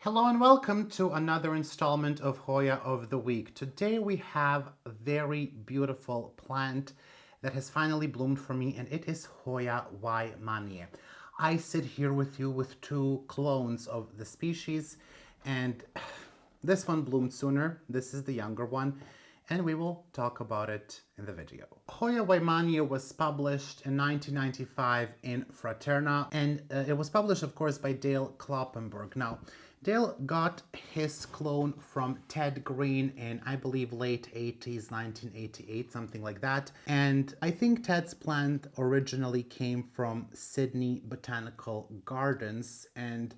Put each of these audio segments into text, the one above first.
Hello and welcome to another installment of Hoya of the Week. Today we have a very beautiful plant that has finally bloomed for me, and it is Hoya waymanie. I sit here with you with two clones of the species, and this one bloomed sooner. This is the younger one, and we will talk about it in the video. Hoya waymanie was published in 1995 in Fraterna, and it was published, of course, by Dale Kloppenburg. Now, Dale got his clone from Ted Green in, I believe, late 80s, 1988, something like that. And I think Ted's plant originally came from Sydney Botanical Gardens, and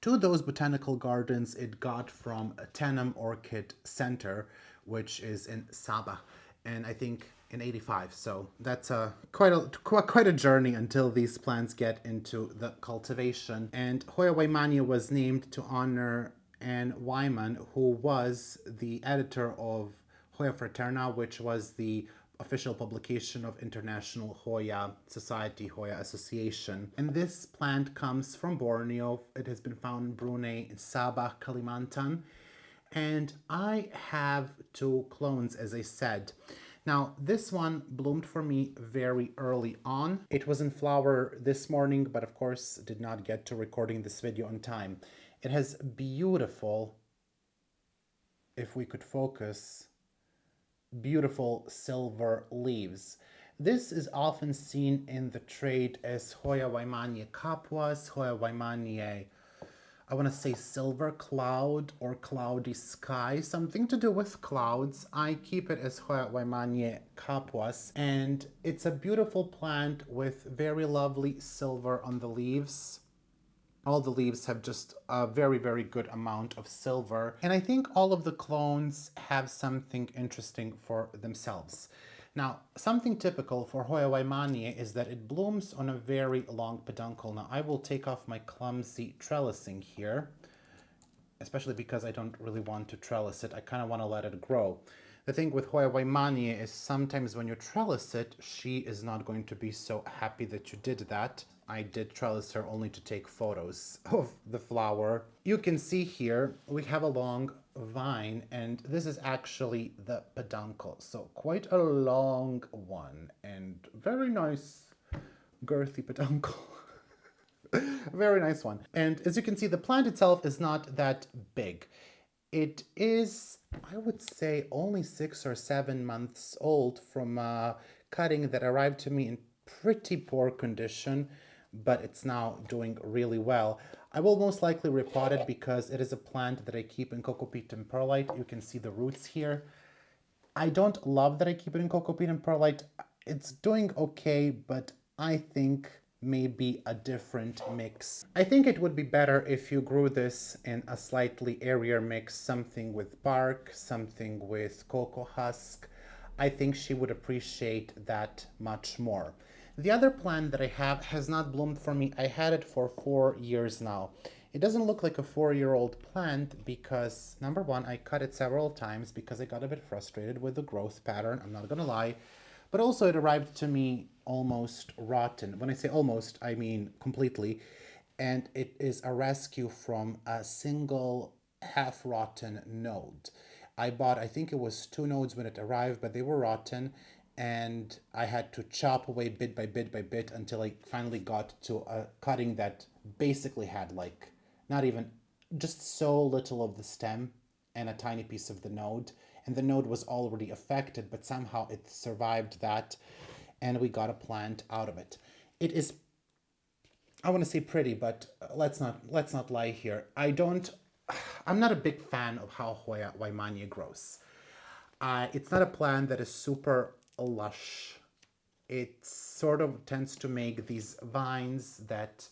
to those botanical gardens it got from Tenham Orchid Center, which is in Sabah, and I think in 85. So that's quite a journey until these plants get into the cultivation. And Hoya waymanie was named to honor Anne Wyman, who was the editor of Hoya Fraterna, which was the official publication of International Hoya Society, Hoya Association. And this plant comes from Borneo. It has been found in Brunei, in Sabah, Kalimantan. And I have two clones, as I said. Now, this one bloomed for me very early on. It was in flower this morning, but of course did not get to recording this video on time. It has beautiful, if we could focus, beautiful silver leaves. This is often seen in the trade as Hoya waymanie capuas, Hoya waymanie, I want to say silver cloud or cloudy sky, something to do with clouds. I keep it as Hoya waymanie capuas, and it's a beautiful plant with very lovely silver on the leaves. All the leaves have just a very, very good amount of silver. And I think all of the clones have something interesting for themselves. Now, something typical for Hoya waymanie is that it blooms on a very long peduncle. Now, I will take off my clumsy trellising here, especially because I don't really want to trellis it. I kind of want to let it grow. The thing with Hoya waymanie is sometimes when you trellis it, she is not going to be so happy that you did that. I did trellis her only to take photos of the flower. You can see here we have a long vine, and this is actually the peduncle. So quite a long one and very nice girthy peduncle. Very nice one. And as you can see, the plant itself is not that big. It is, I would say, only 6 or 7 months old from a cutting that arrived to me in pretty poor condition, but it's now doing really well. I will most likely repot it because it is a plant that I keep in cocopeat and perlite. You can see the roots here. I don't love that I keep it in cocopeat and perlite. It's doing okay, but I think maybe a different mix. I think it would be better if you grew this in a slightly airier mix, something with bark, something with cocoa husk. I think she would appreciate that much more. The other plant that I have has not bloomed for me. I had it for 4 years now. It doesn't look like a 4-year-old plant because, number one, I cut it several times because I got a bit frustrated with the growth pattern, I'm not gonna lie. But also it arrived to me almost rotten. When I say almost, I mean completely. And it is a rescue from a single half-rotten node. I bought, I think it was 2 nodes when it arrived, but they were rotten, and I had to chop away bit by bit by bit until I finally got to a cutting that basically had like not even, just so little of the stem and a tiny piece of the node. And the node was already affected, but somehow it survived that, and we got a plant out of it. It is, I want to say pretty, but let's not lie here. I'm not a big fan of how Hoya waymanie grows. It's not a plant that is super lush. It sort of tends to make these vines that,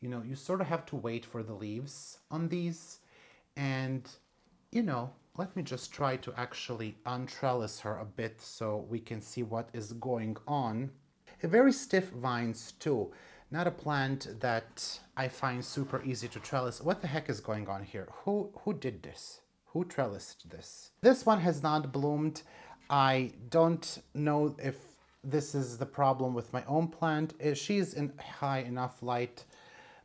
you sort of have to wait for the leaves on these. And, let me just try to actually untrellis her a bit so we can see what is going on. Very stiff vines too. Not a plant that I find super easy to trellis. What the heck is going on here? Who did this? Who trellised this? This one has not bloomed. I don't know if this is the problem with my own plant. She's in high enough light,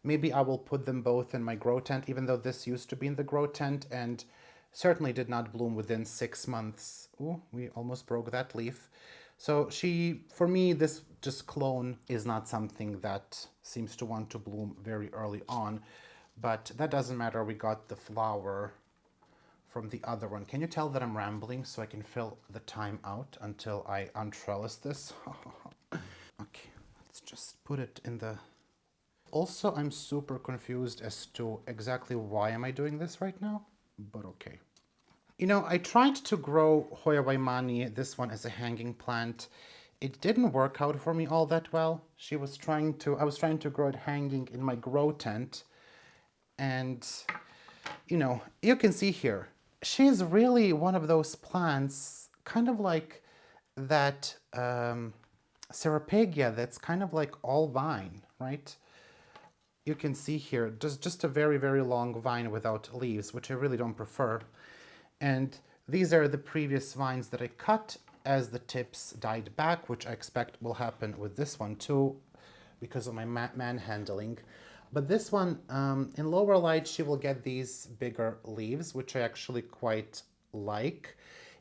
Maybe I will put them both in my grow tent, even though this used to be in the grow tent and certainly did not bloom within 6 months. Ooh, we almost broke that leaf. So for me, this just clone is not something that seems to want to bloom very early on, but that doesn't matter. We got the flower from the other one. Can you tell that I'm rambling so I can fill the time out until I untrellis this? Okay, let's just put it in the... Also, I'm super confused as to exactly why am I doing this right now, but okay. You know, I tried to grow Hoya waymanie, this one as a hanging plant. It didn't work out for me all that well. I was trying to grow it hanging in my grow tent. And, you know, you can see here, she's really one of those plants, kind of like that Ceropegia that's kind of like all vine, right? You can see here, just a very, very long vine without leaves, which I really don't prefer. And these are the previous vines that I cut as the tips died back, which I expect will happen with this one too, because of my manhandling. But this one, in lower light, she will get these bigger leaves, which I actually quite like.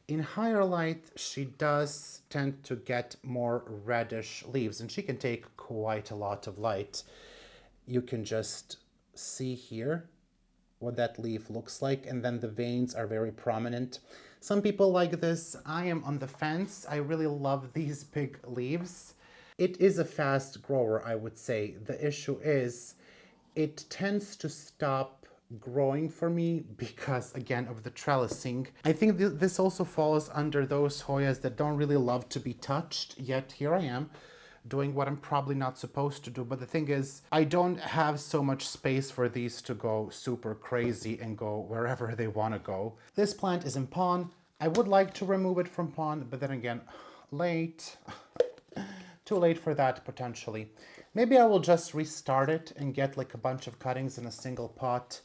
In higher light, she does tend to get more reddish leaves, and she can take quite a lot of light. You can just see here what that leaf looks like, and then the veins are very prominent. Some people like this. I am on the fence. I really love these big leaves. It is a fast grower, I would say. The issue is it tends to stop growing for me because, again, of the trellising. I think this also falls under those Hoyas that don't really love to be touched, yet here I am doing what I'm probably not supposed to do. But the thing is, I don't have so much space for these to go super crazy and go wherever they want to go. This plant is in pon. I would like to remove it from pon, but then again, late. Too late for that, potentially. Maybe I will just restart it and get like a bunch of cuttings in a single pot.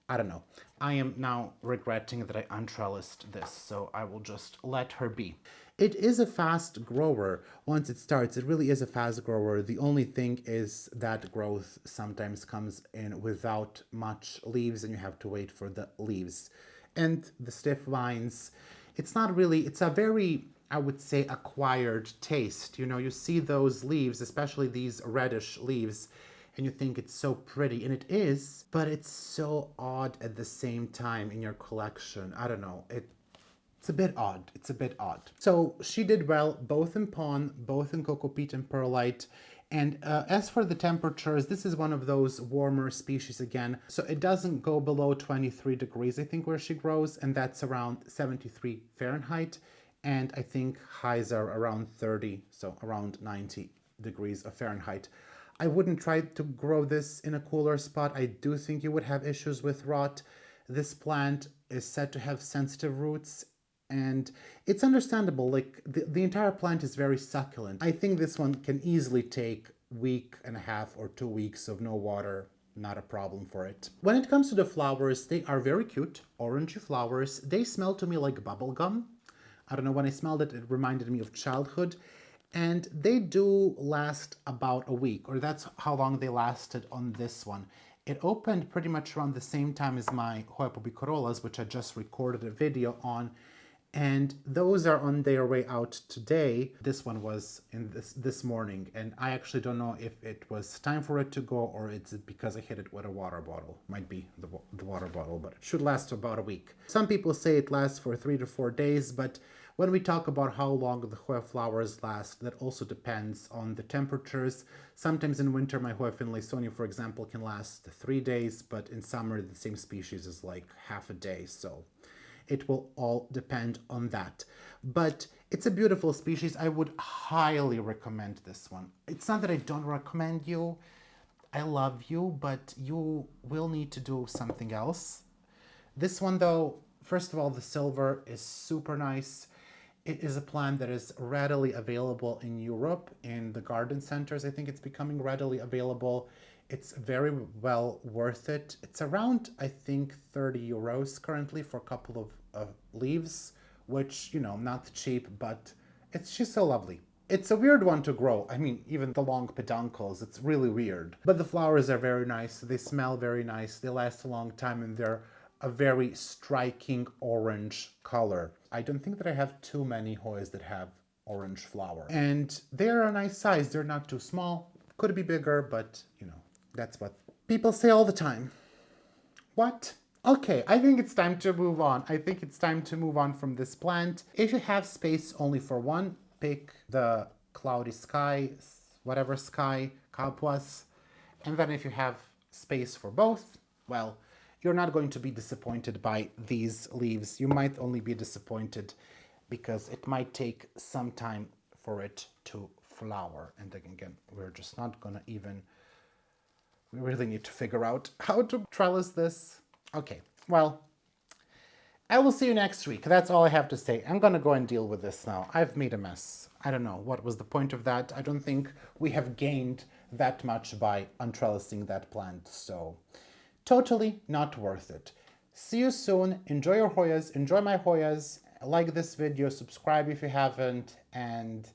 I don't know. I am now regretting that I untrellised this, so I will just let her be. It is a fast grower. Once it starts, it really is a fast grower. The only thing is that growth sometimes comes in without much leaves, and you have to wait for the leaves. And the stiff vines, it's not really, it's a very, I would say, acquired taste. You know, you see those leaves, especially these reddish leaves, and you think it's so pretty, and it is, but it's so odd at the same time in your collection. I don't know, it's a bit odd. It's a bit odd. So she did well, both in pon, both in cocoa peat and perlite. And as for the temperatures, this is one of those warmer species again. So it doesn't go below 23 degrees, I think, where she grows, and that's around 73 Fahrenheit. And I think highs are around 30, so around 90 degrees of Fahrenheit. I wouldn't try to grow this in a cooler spot. I do think you would have issues with rot. This plant is said to have sensitive roots, and it's understandable. Like the entire plant is very succulent. I think this one can easily take week and a half or 2 weeks of no water. Not a problem for it. When it comes to the flowers, they are very cute, orangey flowers. They smell to me like bubble gum. I don't know, when I smelled it, it reminded me of childhood. And they do last about a week, or that's how long they lasted on this one. It opened pretty much around the same time as my Hoya pubicorollas, which I just recorded a video on. And those are on their way out today. This one was in this morning, and I actually don't know if it was time for it to go or it's because I hit it with a water bottle. Might be the water bottle, but it should last about a week. Some people say it lasts for 3 to 4 days, but when we talk about how long the Hoya flowers last, that also depends on the temperatures. Sometimes in winter, my Hoya finlaysonii, for example, can last 3 days, but in summer, the same species is like half a day, so it will all depend on that. But it's a beautiful species. I would highly recommend this one. It's not that I don't recommend you. I love you, but you will need to do something else. This one though, first of all, the silver is super nice. It is a plant that is readily available in Europe, in the garden centers. I think it's becoming readily available. It's very well worth it. It's around, I think, 30 euros currently for a couple of leaves, which, you know, not cheap, but she's so lovely. It's a weird one to grow. I mean, even the long peduncles, it's really weird. But the flowers are very nice. They smell very nice. They last a long time, and they're a very striking orange color. I don't think that I have too many Hoyas that have orange flower. And they're a nice size. They're not too small. Could be bigger, but you know, that's what people say all the time. What? Okay, I think it's time to move on. I think it's time to move on from this plant. If you have space only for one, pick the cloudy sky, whatever sky, Kapuas. And then if you have space for both, well, you're not going to be disappointed by these leaves. You might only be disappointed because it might take some time for it to flower. And again, we're just not gonna even, we really need to figure out how to trellis this. Okay, well, I will see you next week. That's all I have to say. I'm gonna go and deal with this now. I've made a mess. I don't know what was the point of that. I don't think we have gained that much by untrellising that plant, so totally not worth it. See you soon. Enjoy your Hoyas. Enjoy my Hoyas. Like this video, subscribe if you haven't, and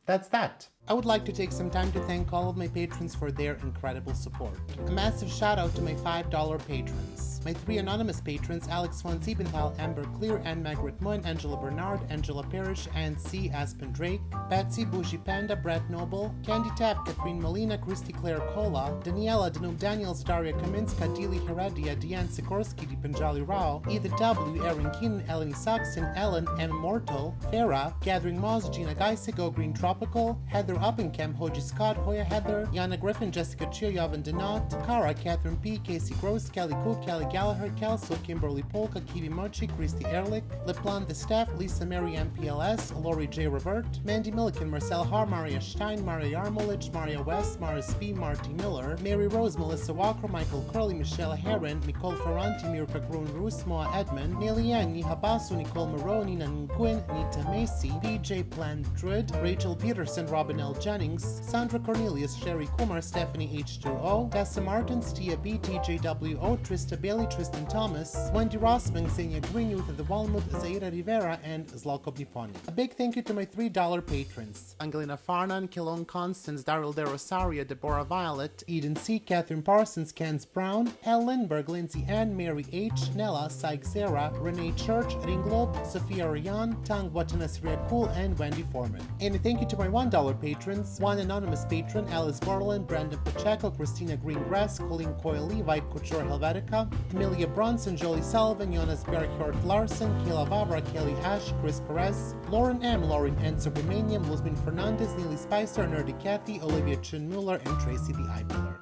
that's that. I would like to take some time to thank all of my patrons for their incredible support. A massive shout out to my $5 patrons. My 3 anonymous patrons, Alex von Siebenthal, Amber Clear, Anne Margaret Moon, Angela Bernard, Angela Parrish, and C. Aspen Drake, Patsy, Bougie Panda, Brett Noble, Candy Tap, Catherine Molina, Christy Claire Cola, Daniela, Danube Daniels, Daria Kaminska, Dili Heredia, Diane Sikorsky, Deepanjali Rao, Either W, Erin Keenan, Eleni Saxon, Ellen, M. Mortal, Farah, Gathering Moss, Gina Geisigo, Green Tropical, Heather Uppingham, Hoji Scott, Hoya Heather, Yana Griffin, Jessica Chia, Yovan Denot, Kara, Catherine P, Casey Gross, Kelly Cook, Kelly Gallagher, Kelso, Kimberly Polka, Kiwi Mochi, Christy Ehrlich, LePlan the Staff, Lisa Mary MPLS, Lori J. Revert, Mandy Milliken, Marcel Har, Maria Stein, Maria Yarmolich, Maria West, Maris P, Marty Miller, Mary Rose, Melissa Walker, Michael Curley, Michelle Heron, Nicole Ferranti, Mirka Grun Roos, Moa Edmond, Neil Yang, Niha Basu, Nicole Moreau, Nina Nguyen, Nita Macy, PJ Plant Druid, Rachel Peterson, Robin L. Jennings, Sandra Cornelius, Sherry Kumar, Stephanie H2O, Tessa Martins, Tia B, TJWO, Trista Bailey, Tristan Thomas, Wendy Rossman, Xenia Greenwood, The Walmouth, Zaira Rivera, and Zlatko Niponi. A big thank you to my $3 patrons: Angelina Farnan, Kilon Constance, Daryl De Rosario, Deborah Violet, Eden C, Catherine Parsons, Kens Brown, Hal Lindbergh, Lindsay Ann, Mary H, Nella, Syke Zera, Renee Church, Ringlob, Sophia Ryan, Tang Watanas Cool, and Wendy Foreman. And a thank you to my $1 patrons: one anonymous patron, Alice Borland, Brandon Pacheco, Christina Greengrass, Colleen Coyle, Levi, Couture Helvetica, Amelia Bronson, Jolie Sullivan, Jonas Berghort Larson, Kayla Vavra, Kelly Ash, Chris Perez, Lauren M, Lauren Enzo Romanian, Luzmin Fernandez, Neely Spicer, Nerdy Kathy, Olivia Chin Mueller, and Tracy the Eyebeller.